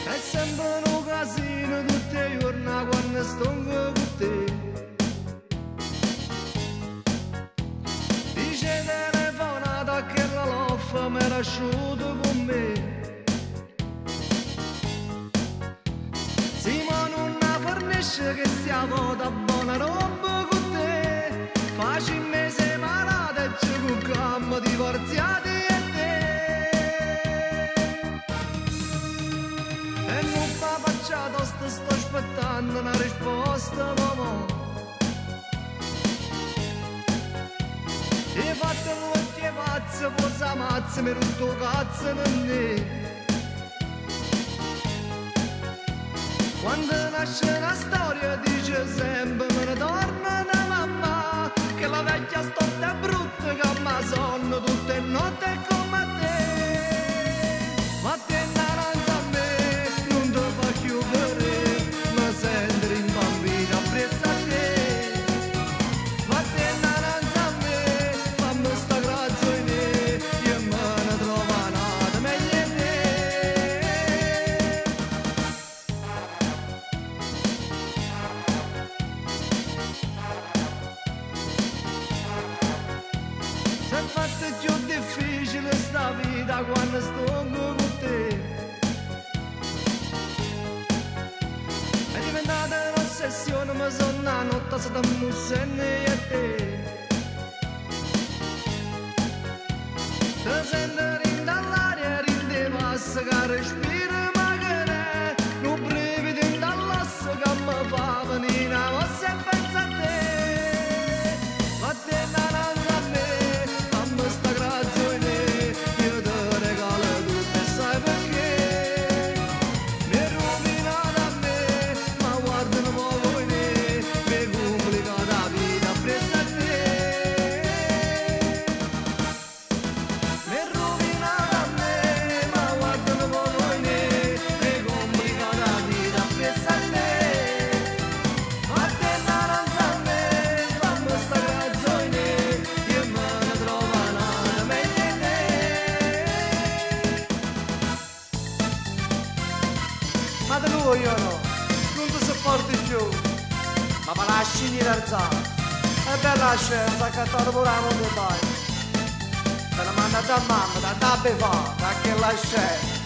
È sempre un casino tutti i giorni quando sto con te. Dice telefonata che la loffa mi era asciutto con me. Sì, ma non fornisce che stiamo da buona roba con te. Facci mesi malati e ci cucchiamo divorziati e te. E non fa faccia tosta, sto aspettando una risposta, mamma. E fatto l'occhio pazzo, posa mazza, mi rotto cazzo per me. Quando nasce una storia dice sempre me ne torna da mamma, che la vecchia storia è brutta che mi sonno tutte notte come te. Ma te innanzi a me non ti fa chiudere, mi sento in bambino appresso a te. Ma te innanzi a me fammi sta grazia in me, io me ne trovo nata meglio in te. Si è fatto più difficile sta vita quando sto con te. È diventata un'ossessione, ma sono una notte se ti mussenne a te. Ti senti in dall'aria, rinde passa che respira magari, non brividi dall'osso che mi fa venire una mossa e pensa a te. Ma te innanzi a me fammi sta grazia in me, io ti regalo tutto e sai perché. Mi è rovinata a me, ma guarda un po' in me, mi è complicata la vita appresso a te. Mi è rovinata a me, ma guarda un po' in me, mi è complicata la vita appresso a te. Ma te innanzi a me fammi sta grazia in me, io me ne trovo nata meglio in te. Ma da lui io no, non ti sopporto più, ma me lasci di alzare. È bella scelta che ti lavoriamo con te. Te la manda da mamma, da bevata, che la scelta.